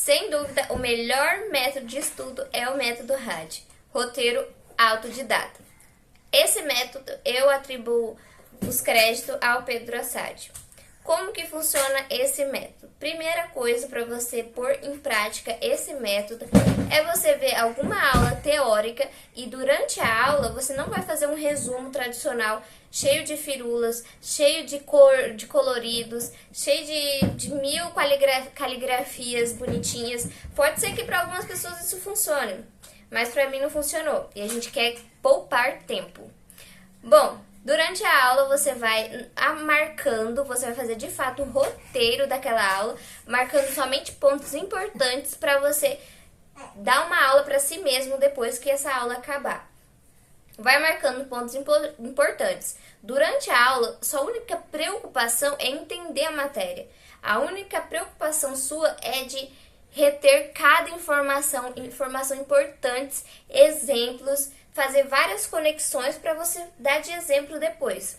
Sem dúvida, o melhor método de estudo é o método RAD, roteiro autodidata. Esse método eu atribuo os créditos ao Pedro Assad. Como que funciona esse método? Primeira coisa para você pôr em prática esse método é você ver alguma aula teórica e durante a aula você não vai fazer um resumo tradicional cheio de firulas, cheio de coloridos, cheio de mil caligrafias bonitinhas. Pode ser que para algumas pessoas isso funcione, mas para mim não funcionou e a gente quer poupar tempo. Bom, durante a aula você vai marcando, você vai fazer de fato um roteiro daquela aula, marcando somente pontos importantes para você dar uma aula para si mesmo depois que essa aula acabar. Vai marcando pontos importantes. Durante a aula, sua única preocupação é entender a matéria. A única preocupação sua é de reter cada informação importantes, exemplos, fazer várias conexões para você dar de exemplo depois.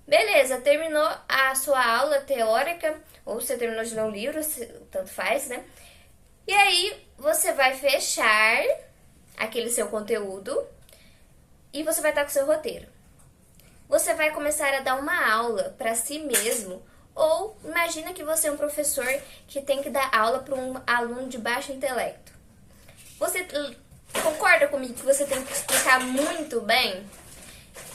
Beleza, terminou a sua aula teórica, ou você terminou de ler um livro, tanto faz, né? E aí, você vai fechar aquele seu conteúdo e você vai estar com o seu roteiro. Você vai começar a dar uma aula para si mesmo, ou imagina que você é um professor que tem que dar aula para um aluno de baixo intelecto. Você concorda comigo que você tem que explicar muito bem?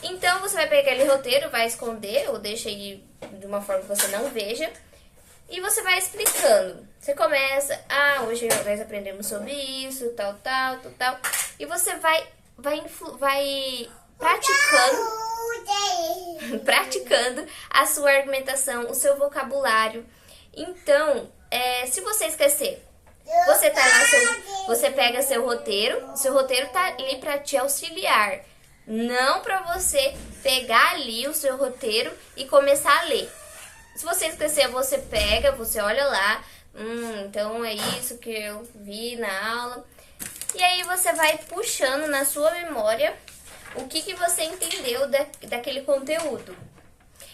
Então você vai pegar aquele roteiro, vai esconder ou deixa aí de uma forma que você não veja e você vai explicando. Você começa, hoje nós aprendemos sobre isso, tal, e você vai praticando a sua argumentação, o seu vocabulário. Então, se você esquecer, você tá lá, você pega seu roteiro tá ali para te auxiliar, não para você pegar ali o seu roteiro e começar a ler. Se você esquecer, você pega, você olha lá, então é isso que eu vi na aula. E aí você vai puxando na sua memória o que você entendeu daquele conteúdo.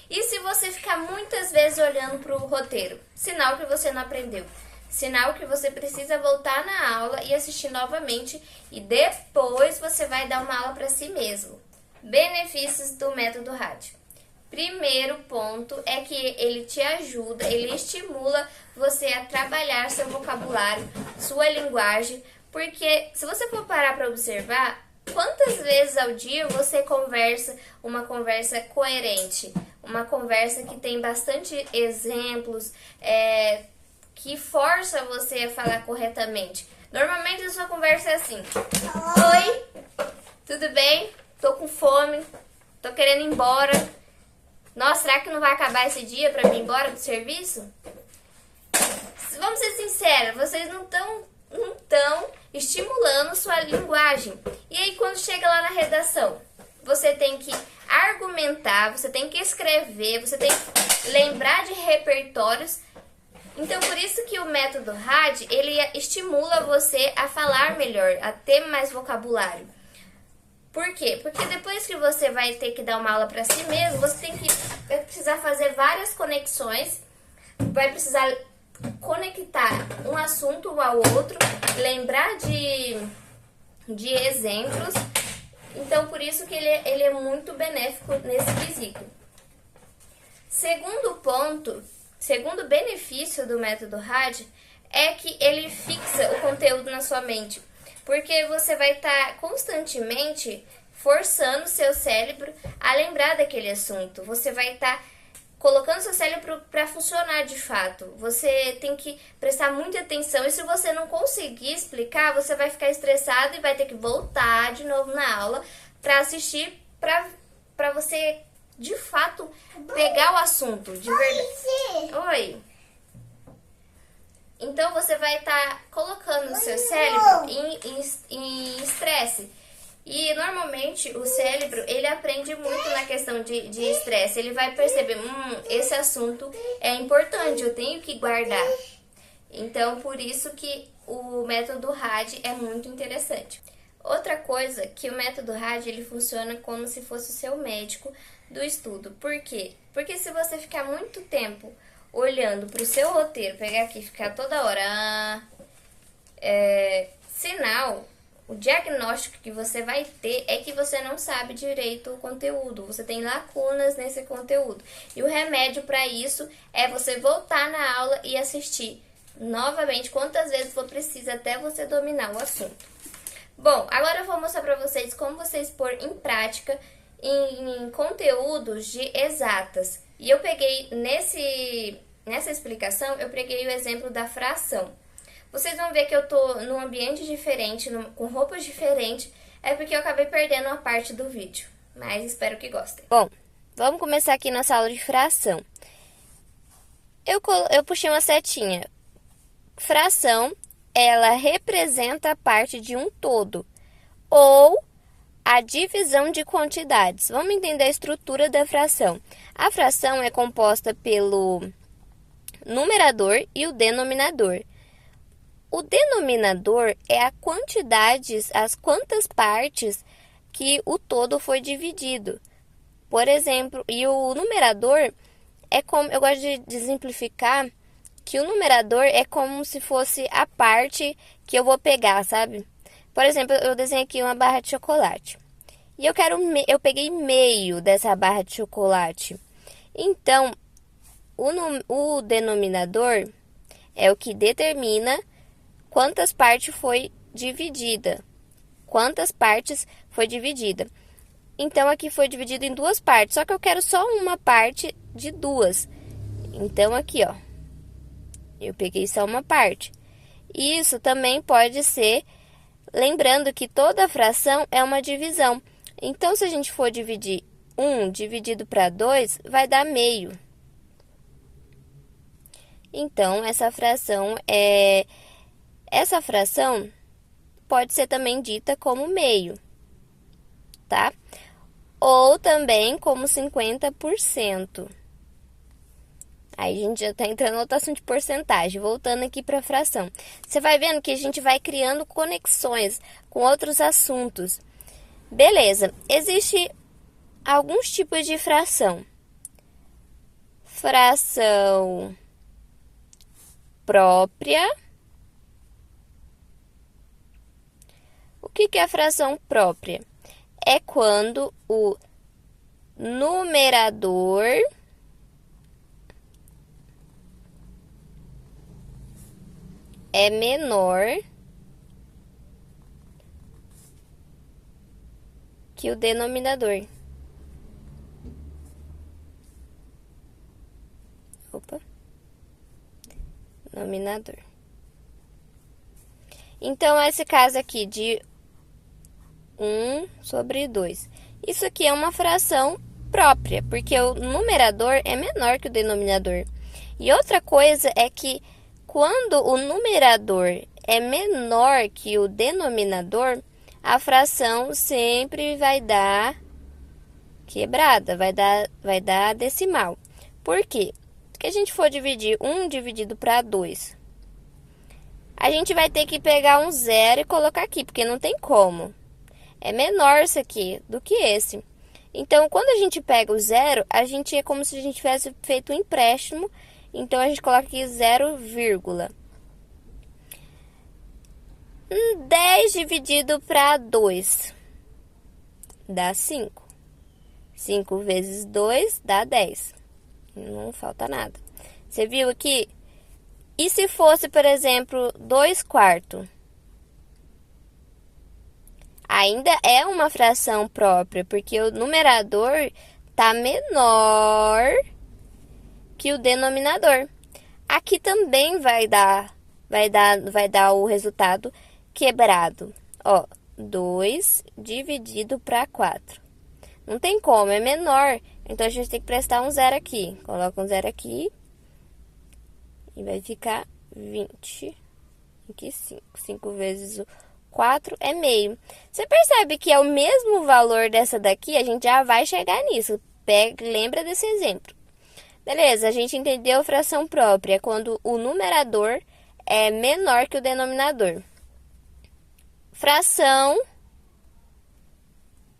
E se você ficar muitas vezes olhando para o roteiro, sinal que você não aprendeu. Sinal que você precisa voltar na aula e assistir novamente e depois você vai dar uma aula para si mesmo. Benefícios do método RAD. Primeiro ponto é que ele te ajuda, ele estimula você a trabalhar seu vocabulário, sua linguagem, porque se você for parar para observar, quantas vezes ao dia você conversa uma conversa coerente, uma conversa que tem bastante exemplos, que força você a falar corretamente. Normalmente a sua conversa é assim: oi, tudo bem? Tô com fome, tô querendo ir embora. Nossa, será que não vai acabar esse dia pra mim ir embora do serviço? Vamos ser sinceros, vocês não estão estimulando sua linguagem. E aí quando chega lá na redação, você tem que argumentar, você tem que escrever, você tem que lembrar de repertórios. Então, por isso que o método RAD, ele estimula você a falar melhor, a ter mais vocabulário. Por quê? Porque depois que você vai ter que dar uma aula para si mesmo, você vai precisar fazer várias conexões, vai precisar conectar um assunto ao outro, lembrar de exemplos. Então, por isso que ele é muito benéfico nesse quesito. Segundo benefício do método RAD é que ele fixa o conteúdo na sua mente, porque você vai estar constantemente forçando o seu cérebro a lembrar daquele assunto. Você vai estar colocando seu cérebro para funcionar de fato. Você tem que prestar muita atenção e se você não conseguir explicar, você vai ficar estressado e vai ter que voltar de novo na aula para assistir, para você de fato pegar o assunto de verdade. Oi. Então você vai estar colocando o seu cérebro em estresse. E normalmente o cérebro, ele aprende muito na questão de estresse. Ele vai perceber, esse assunto é importante, eu tenho que guardar. Então, por isso que o método RAD é muito interessante. Outra coisa, que o método RAD, ele funciona como se fosse o seu médico do estudo. Por quê? Porque se você ficar muito tempo olhando para o seu roteiro, pegar aqui e ficar toda hora sinal, o diagnóstico que você vai ter é que você não sabe direito o conteúdo, você tem lacunas nesse conteúdo. E o remédio para isso é você voltar na aula e assistir novamente quantas vezes for preciso até você dominar o assunto. Bom, agora eu vou mostrar para vocês como vocês pôr em prática em conteúdos de exatas. E eu peguei nessa explicação, eu peguei o exemplo da fração. Vocês vão ver que eu tô num ambiente diferente, com roupas diferentes, é porque eu acabei perdendo uma parte do vídeo, mas espero que gostem. Bom, vamos começar aqui nossa aula de fração. Eu puxei uma setinha. Fração, ela representa a parte de um todo, ou a divisão de quantidades. Vamos entender a estrutura da fração. A fração é composta pelo numerador e o denominador. O denominador é a quantidades, as quantas partes que o todo foi dividido. Por exemplo, e o numerador é como, eu gosto de exemplificar que o numerador é como se fosse a parte que eu vou pegar, sabe? Por exemplo, eu desenhei aqui uma barra de chocolate. E eu peguei meio dessa barra de chocolate. Então, o denominador é o que determina quantas partes foi dividida. Quantas partes foi dividida. Então, aqui foi dividido em duas partes. Só que eu quero só uma parte de duas. Então, aqui, ó. Eu peguei só uma parte. Isso também pode ser, lembrando que toda fração é uma divisão. Então, se a gente for dividir 1 dividido para 2, vai dar meio. Então, essa fração pode ser também dita como meio, tá? Ou também como 50%. Aí a gente já tá entrando na notação de porcentagem, voltando aqui para a fração. Você vai vendo que a gente vai criando conexões com outros assuntos. Beleza, existe alguns tipos de fração. Fração própria. O que é a fração própria? É quando o numerador é menor que o denominador. Denominador. Então, esse caso aqui de 1 sobre 2. Isso aqui é uma fração própria, porque o numerador é menor que o denominador. E outra coisa é que quando o numerador é menor que o denominador, a fração sempre vai dar quebrada, vai dar decimal. Por quê? Se a gente for dividir 1 dividido para 2, a gente vai ter que pegar um zero e colocar aqui, porque não tem como. É menor isso aqui do que esse. Então, quando a gente pega o zero, a gente é como se a gente tivesse feito um empréstimo. Então, a gente coloca aqui 0, 10 dividido para 2 dá 5. 5 vezes 2 dá 10. Não falta nada. Você viu aqui? E se fosse, por exemplo, 2/4? Ainda é uma fração própria, porque o numerador está menor que o denominador. Aqui também vai dar o resultado quebrado. Ó, 2 dividido para 4. Não tem como, é menor. Então, a gente tem que prestar um zero aqui. Coloca um zero aqui. E vai ficar 20. Aqui 5. 5 vezes o 4 é meio. Você percebe que é o mesmo valor dessa daqui? A gente já vai chegar nisso. Lembra desse exemplo. Beleza, a gente entendeu a fração própria. Quando o numerador é menor que o denominador. Fração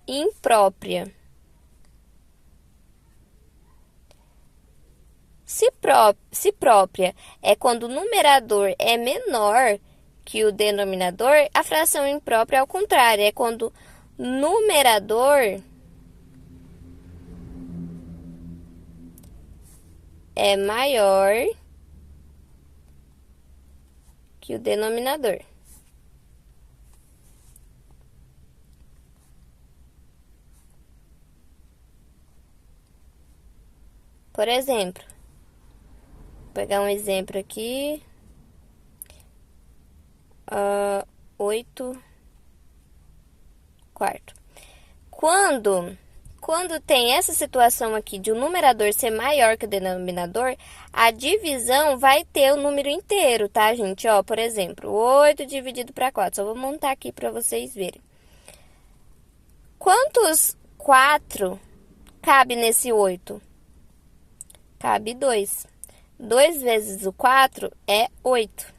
imprópria. Se própria é quando o numerador é menor que o denominador, a fração imprópria é ao contrário, é quando o numerador é maior que o denominador. Por exemplo, vou pegar um exemplo aqui. 8 quarto. Quando tem essa situação aqui de o numerador ser maior que o denominador, a divisão vai ter o número inteiro, tá, gente? Ó, por exemplo, 8 dividido para 4. Só vou montar aqui para vocês verem. Quantos 4 cabe nesse 8? Cabe 2. 2 vezes o 4 é 8.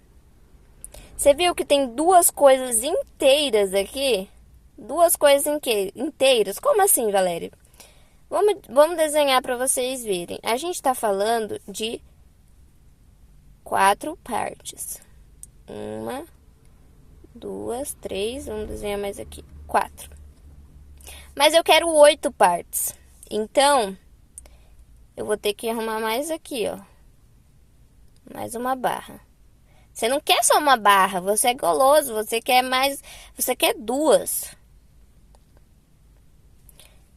Você viu que tem duas coisas inteiras aqui? Duas coisas inteiras? Como assim, Valéria? Vamos desenhar para vocês verem. A gente está falando de 4 partes. 1, 2, 3. Vamos desenhar mais aqui. 4. Mas eu quero 8 partes. Então, eu vou ter que arrumar mais aqui, ó. Mais uma barra. Você não quer só uma barra, você é goloso, você quer mais, você quer 2.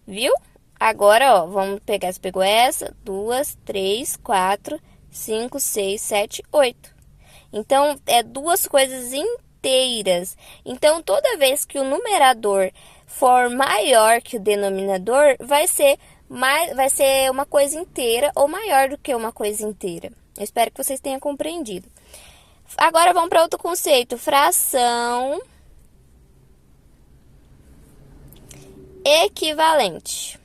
Viu? Agora, ó, vamos pegar, você pegou essa, 2, 3, 4, 5, 6, 7, 8. Então, é 2 coisas inteiras. Então, toda vez que o numerador for maior que o denominador, vai ser uma coisa inteira ou maior do que uma coisa inteira. Eu espero que vocês tenham compreendido. Agora vamos para outro conceito, fração equivalente.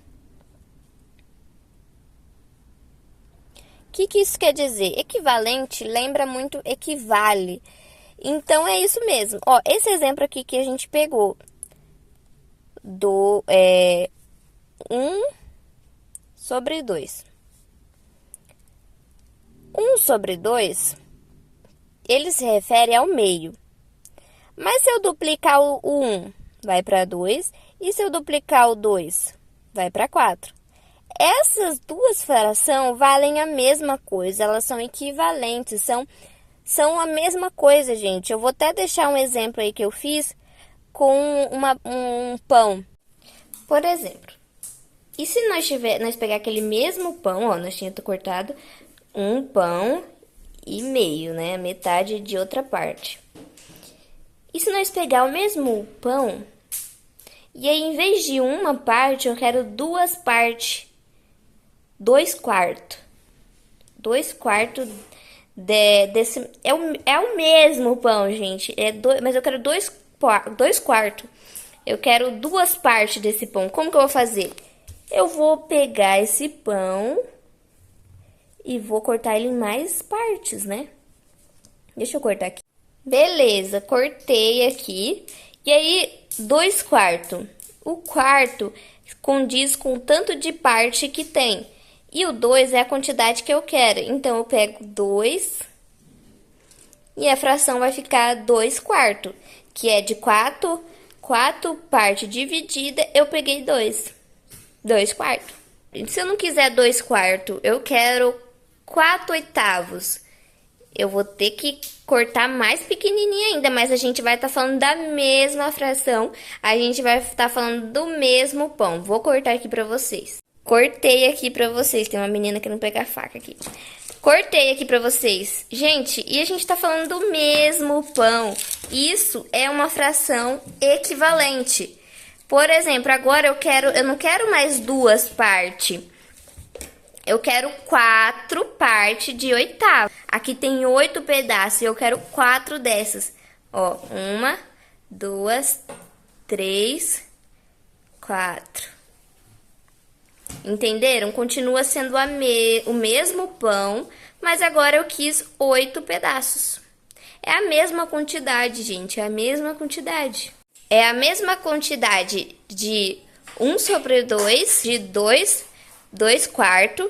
O que isso quer dizer? Equivalente lembra muito equivale. Então, é isso mesmo. Ó, esse exemplo aqui que a gente pegou do 1 sobre 2. 1 sobre 2... ele se refere ao meio. Mas se eu duplicar o 1, vai para 2. E se eu duplicar o 2, vai para 4. Essas duas frações valem a mesma coisa. Elas são equivalentes. São a mesma coisa, gente. Eu vou até deixar um exemplo aí que eu fiz com um pão. Por exemplo. E se nós pegar aquele mesmo pão, ó, nós tínhamos cortado um pão e meio, né? Metade de outra parte. E se nós pegar o mesmo pão, e aí em vez de uma parte, eu quero 2 partes. 2 quartos. 2 quartos desse... É o mesmo pão, gente. Mas eu quero 2 quartos. Eu quero 2 partes desse pão. Como que eu vou fazer? Eu vou pegar esse pão... e vou cortar ele em mais partes, né? Deixa eu cortar aqui. Beleza, cortei aqui. E aí, 2 quartos. O quarto condiz com o tanto de parte que tem. E o 2 é a quantidade que eu quero. Então, eu pego 2. E a fração vai ficar 2 quartos. Que é de 4 partes divididas, eu peguei 2. 2 quartos. Se eu não quiser 2 quartos, eu quero 4 oitavos. Eu vou ter que cortar mais pequenininho ainda, mas a gente vai estar falando da mesma fração. A gente vai estar falando do mesmo pão. Vou cortar aqui pra vocês. Cortei aqui pra vocês. Tem uma menina que não pega a faca aqui. Cortei aqui pra vocês. Gente, e a gente tá falando do mesmo pão. Isso é uma fração equivalente. Por exemplo, agora eu não quero mais 2 partes. Eu quero 4 partes de oitavo. Aqui tem 8 pedaços e eu quero 4 dessas. Ó, 1, 2, 3, 4. Entenderam? Continua sendo o mesmo pão, mas agora eu quis 8 pedaços. É a mesma quantidade, gente, é a mesma quantidade. É a mesma quantidade de 1 sobre 2, de 2 quartos,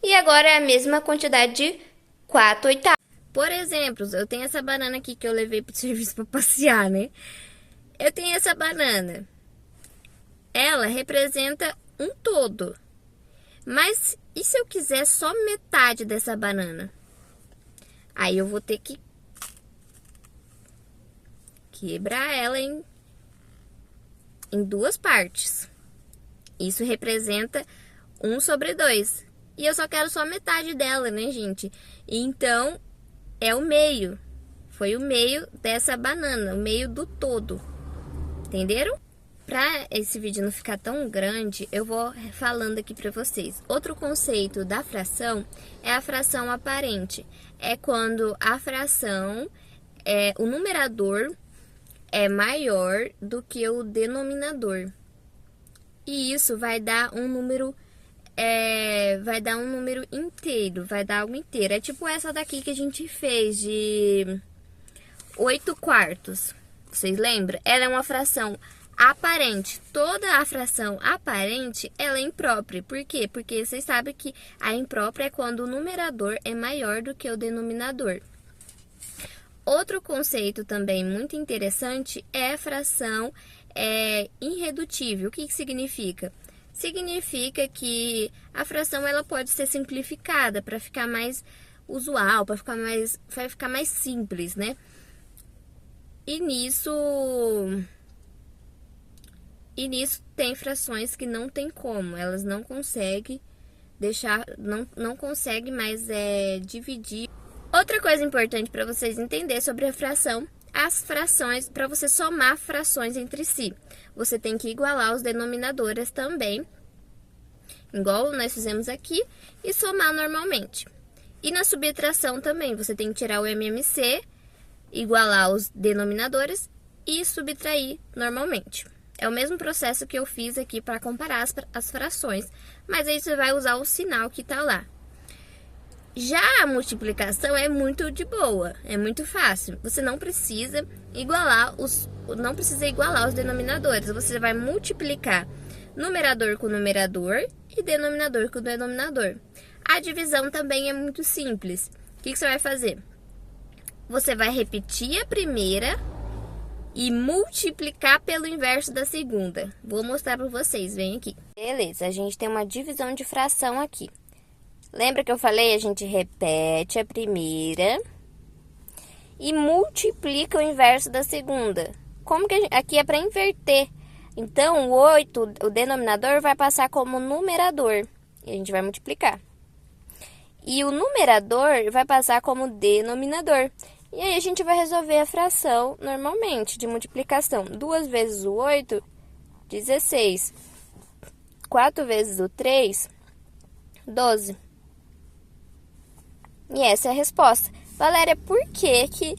e agora é a mesma quantidade de 4 oitavos. Por exemplo, eu tenho essa banana aqui que eu levei pro serviço para passear, né? Eu tenho essa banana. Ela representa um todo. Mas e se eu quiser só metade dessa banana? Aí eu vou ter que quebrar ela em duas partes. Isso representa 1/2. E eu só quero só metade dela, né, gente? Então, é o meio. Foi o meio dessa banana, o meio do todo. Entenderam? Para esse vídeo não ficar tão grande, eu vou falando aqui para vocês. Outro conceito da fração é a fração aparente. É quando a fração, o numerador é maior do que o denominador. E isso vai dar um número, inteiro, vai dar algo inteiro. É tipo essa daqui que a gente fez de 8/4. Vocês lembram? Ela é uma fração aparente. Toda a fração aparente, ela é imprópria. Por quê? Porque vocês sabem que a imprópria é quando o numerador é maior do que o denominador. Outro conceito também muito interessante é a fração irredutível. O que significa? Significa que a fração ela pode ser simplificada para ficar mais usual, para ficar mais simples, né? E nisso tem frações que não tem como, elas não conseguem não conseguem mais dividir. Outra coisa importante para vocês entenderem sobre a fração, as frações, para você somar frações entre si, você tem que igualar os denominadores também, igual nós fizemos aqui, e somar normalmente. E na subtração também, você tem que tirar o MMC, igualar os denominadores e subtrair normalmente. É o mesmo processo que eu fiz aqui para comparar as frações, mas aí você vai usar o sinal que está lá. Já a multiplicação é muito de boa, é muito fácil. Você não precisa igualar os denominadores. Você vai multiplicar numerador com numerador e denominador com denominador. A divisão também é muito simples. O que você vai fazer? Você vai repetir a primeira e multiplicar pelo inverso da segunda. Vou mostrar para vocês, vem aqui. Beleza, a gente tem uma divisão de fração aqui. Lembra que eu falei? A gente repete a primeira e multiplica o inverso da segunda. Como que aqui é para inverter? Então, o 8, o denominador, vai passar como numerador. E a gente vai multiplicar. E o numerador vai passar como denominador. E aí, a gente vai resolver a fração normalmente, de multiplicação. 2 vezes o 8, 16. 4 vezes o 3, 12. E essa é a resposta. Valéria, por que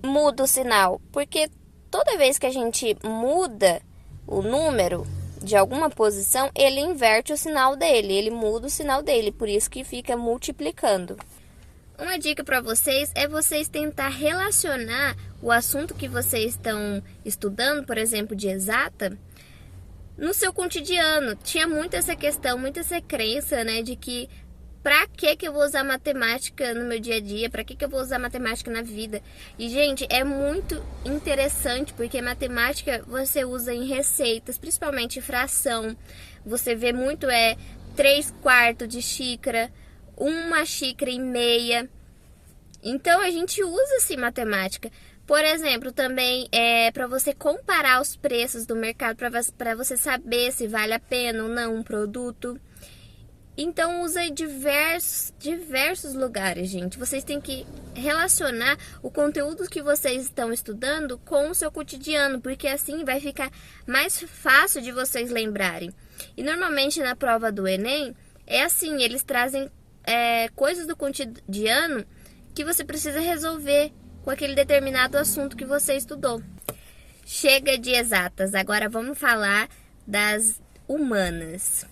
muda o sinal? Porque toda vez que a gente muda o número de alguma posição, ele inverte o sinal dele, ele muda o sinal dele, por isso que fica multiplicando. Uma dica para vocês é vocês tentar relacionar o assunto que vocês estão estudando, por exemplo, de exata, no seu cotidiano. Tinha muito essa questão, muita essa crença, né, de que pra que eu vou usar matemática no meu dia a dia? Pra que eu vou usar matemática na vida? E, gente, é muito interessante, porque matemática você usa em receitas, principalmente fração. Você vê muito 3/4 de xícara, 1,5 xícara. Então, a gente usa, sim, matemática. Por exemplo, também para você comparar os preços do mercado, para você saber se vale a pena ou não um produto. Então, usa em diversos lugares, gente. Vocês têm que relacionar o conteúdo que vocês estão estudando com o seu cotidiano, porque assim vai ficar mais fácil de vocês lembrarem. E normalmente na prova do Enem, é assim, eles trazem coisas do cotidiano que você precisa resolver com aquele determinado assunto que você estudou. Chega de exatas, agora vamos falar das humanas.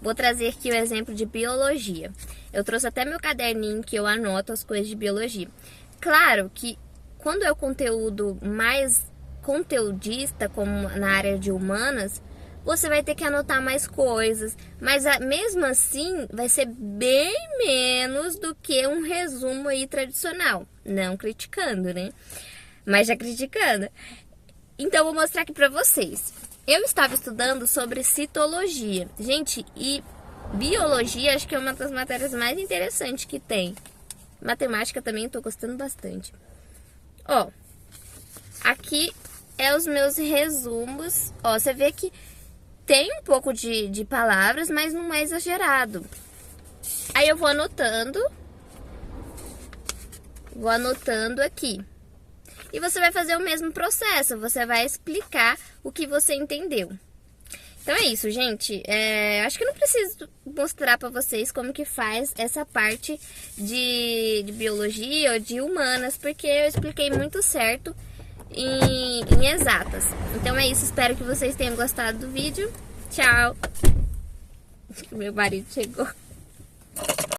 Vou trazer aqui o exemplo de biologia. Eu trouxe até meu caderninho que eu anoto as coisas de biologia. Claro que quando é o conteúdo mais conteudista, como na área de humanas, você vai ter que anotar mais coisas. Mas mesmo assim, vai ser bem menos do que um resumo aí tradicional. Não criticando, né? Mas já criticando. Então, eu vou mostrar aqui pra vocês. Eu estava estudando sobre citologia. Gente, e biologia acho que é uma das matérias mais interessantes que tem. Matemática também eu tô gostando bastante. Ó, aqui é os meus resumos. Ó, você vê que tem um pouco de palavras, mas não é exagerado. Aí eu vou anotando. Vou anotando aqui. E você vai fazer o mesmo processo. Você vai explicar o que você entendeu. Então é isso, gente. Acho que eu não preciso mostrar pra vocês como que faz essa parte de biologia ou de humanas, porque eu expliquei muito certo em exatas. Então é isso, espero que vocês tenham gostado do vídeo. Tchau! Meu marido chegou.